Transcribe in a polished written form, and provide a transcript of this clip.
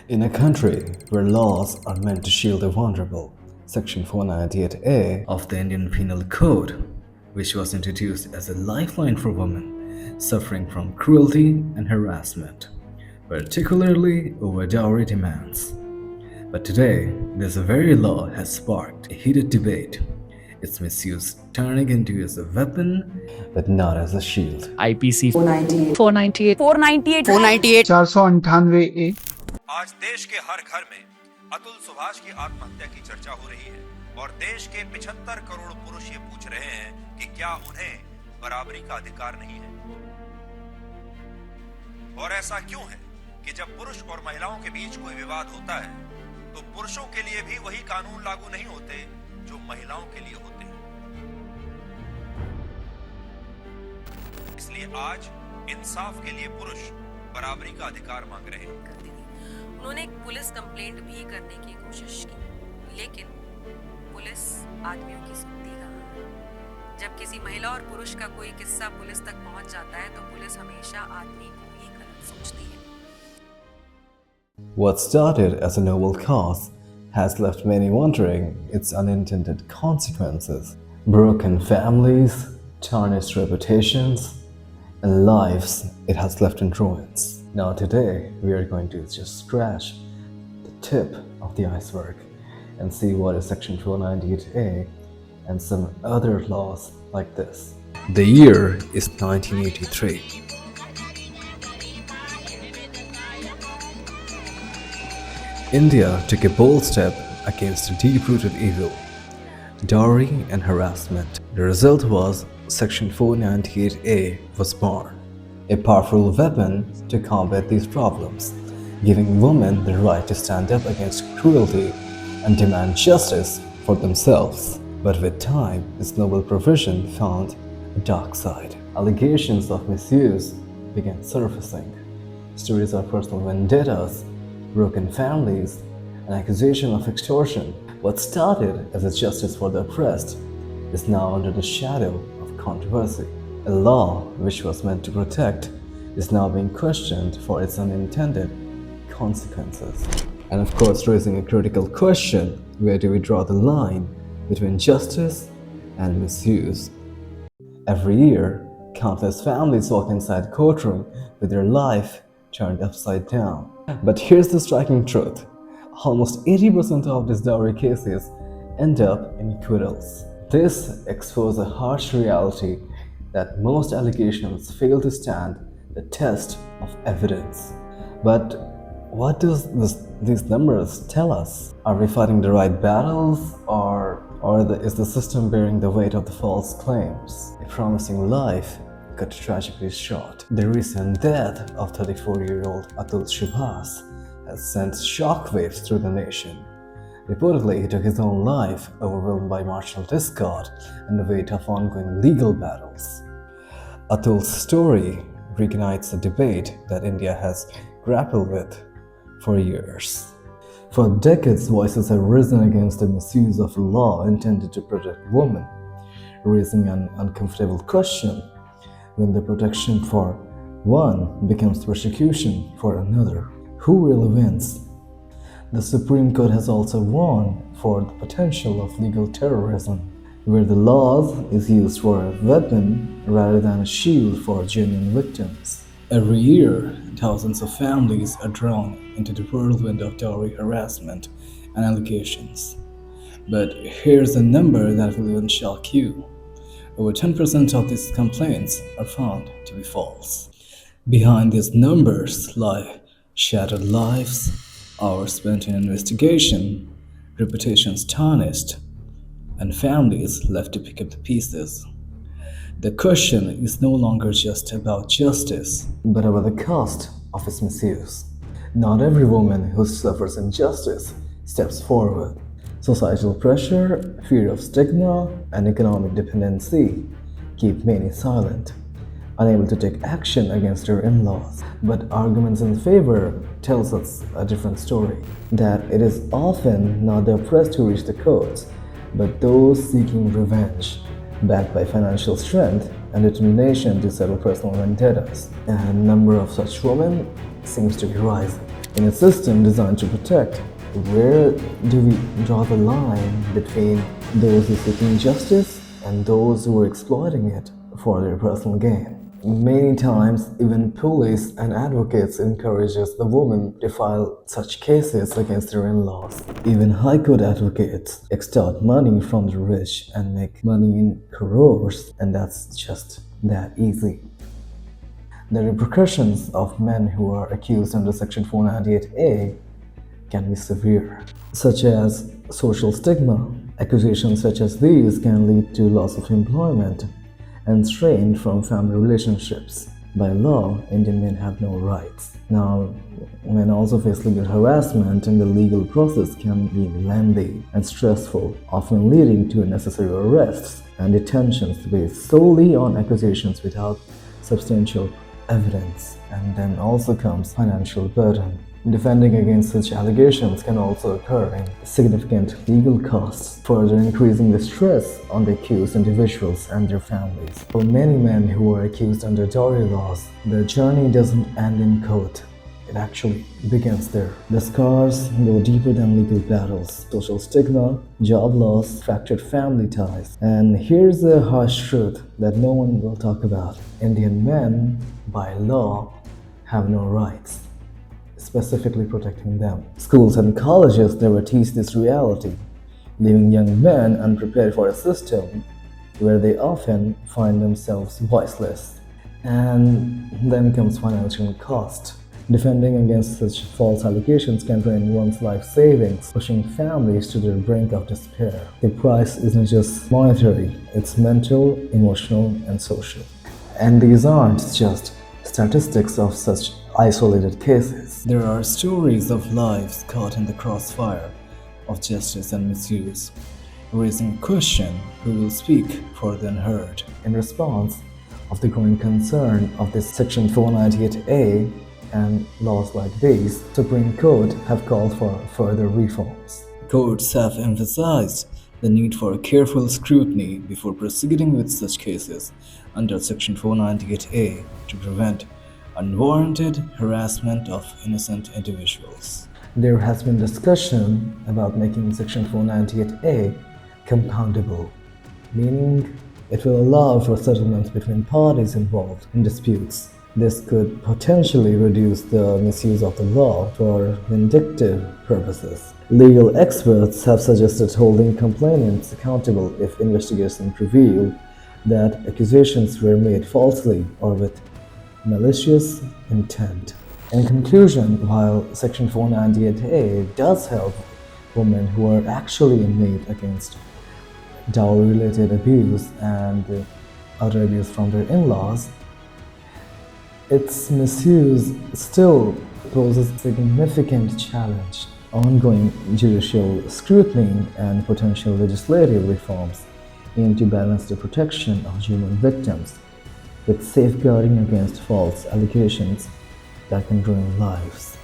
In a country where laws are meant to shield the vulnerable, Section 498A of the Indian Penal Code, which was introduced as a lifeline for women suffering from cruelty and harassment, particularly over dowry demands. But today, this very law has sparked a heated debate, its misuse turning into as a weapon but not as a shield. IPC 498 498 आज देश के हर घर में अतुल सुभाष की आत्महत्या की चर्चा हो रही है और देश के 75 करोड़ पुरुष ये पूछ रहे हैं कि क्या उन्हें बराबरी का अधिकार नहीं है। और ऐसा क्यों है कि जब पुरुष और महिलाओं के बीच कोई विवाद होता है तो पुरुषों के लिए भी वही कानून लागू नहीं होते जो महिलाओं के लिए होते हैं। इसलिए आज इंसाफ के लिए पुरुष बराबरी का अधिकार मांग रहे हैं। उन्होंने एक पुलिस कंप्लेंट भी करने की कोशिश की, लेकिन पुलिस आदमियों की सुनती कहाँ। जब किसी महिला और पुरुष का कोई किस्सा पुलिस तक पहुंच जाता है तो पुलिस हमेशा आदमी को ही गलत सोचती है। What started as a noble cause has left many wondering its unintended consequences. Broken families, tarnished reputations, and lives it has left in ruins. Now today we are going to just scratch the tip of the iceberg and see what is Section 498A and some other laws like this. The year is 1983. India took a bold step against a deep-rooted evil, dowry and harassment. The result was Section 498A was born, a powerful weapon to combat these problems, giving women the right to stand up against cruelty and demand justice for themselves. But with time, its noble provision found a dark side. Allegations of misuse began surfacing. Stories of personal vendettas, broken families, and accusation of extortion. What started as a justice for the oppressed is now under the shadow of controversy. A law which was meant to protect is now being questioned for its unintended consequences. And of course, raising a critical question, where do we draw the line between justice and misuse? Every year, countless families walk inside the courtroom with their life turned upside down. But here's the striking truth. Almost 80% of these dowry cases end up in acquittals. This exposes a harsh reality that most allegations fail to stand the test of evidence. But what does these numbers tell us? Are we fighting the right battles, or is the system bearing the weight of the false claims? A promising life got tragically short. The recent death of 34-year-old Atul Subhas has sent shockwaves through the nation. Reportedly, he took his own life, overwhelmed by martial discord and the weight of ongoing legal battles. Atul's story reignites a debate that India has grappled with for years. For decades, voices have risen against the misuse of a law intended to protect women, raising an uncomfortable question: when the protection for one becomes persecution for another, who really wins? The Supreme Court has also warned for the potential of legal terrorism, where the law is used for a weapon rather than a shield for genuine victims. Every year, thousands of families are drawn into the whirlwind of dowry harassment and allegations. But here's a number that will even shock you. Over 10% of these complaints are found to be false. Behind these numbers lie shattered lives, hours spent in investigation, reputations tarnished, and families left to pick up the pieces. The question is no longer just about justice, but about the cost of its misuse. Not every woman who suffers injustice steps forward. Societal pressure, fear of stigma, and economic dependency keep many silent, unable to take action against their in-laws. But arguments in favor tells us a different story, that it is often not the oppressed who reach the courts, but those seeking revenge, backed by financial strength and determination to settle personal vendettas. And the number of such women seems to be rising. In a system designed to protect, where do we draw the line between those who are seeking justice and those who are exploiting it for their personal gain? Many times, even police and advocates encourages the woman to file such cases against their in-laws. Even high court advocates extort money from the rich and make money in crores, and that's just that easy. The repercussions of men who are accused under Section 498A can be severe, such as social stigma. Accusations such as these can lead to loss of employment and strain from family relationships. By law, Indian men have no rights. Now, men also face legal harassment, and the legal process can be lengthy and stressful, often leading to unnecessary arrests and detentions based solely on accusations without substantial evidence. And then also comes financial burden. Defending against such allegations can also occur in significant legal costs, further increasing the stress on the accused individuals and their families. For many men who are accused under dowry laws, their journey doesn't end in court. It actually begins there. The scars go deeper than legal battles: social stigma, job loss, fractured family ties. And here's the harsh truth that no one will talk about. Indian men, by law, have no rights, specifically protecting them. Schools and colleges never teach this reality, leaving young men unprepared for a system where they often find themselves voiceless. And then comes financial cost. Defending against such false allegations can drain one's life savings, pushing families to the brink of despair. The price isn't just monetary, it's mental, emotional, and social. And these aren't just statistics of such isolated cases. There are stories of lives caught in the crossfire of justice and misuse, raising a question: who will speak for the unheard? In response of the growing concern of this Section 498A and laws like these, Supreme Court have called for further reforms. Courts have emphasized the need for careful scrutiny before proceeding with such cases under Section 498A to prevent unwarranted harassment of innocent individuals. There has been discussion about making Section 498A compoundable, meaning it will allow for settlements between parties involved in disputes. This could potentially reduce the misuse of the law for vindictive purposes. Legal experts have suggested holding complainants accountable if investigations reveal that accusations were made falsely or with malicious intent. In conclusion, while Section 498A does help women who are actually inmate against dowry-related abuse and other abuse from their in-laws, its misuse still poses a significant challenge. Ongoing judicial scrutiny and potential legislative reforms aim to balance the protection of human victims with safeguarding against false allegations that can ruin lives.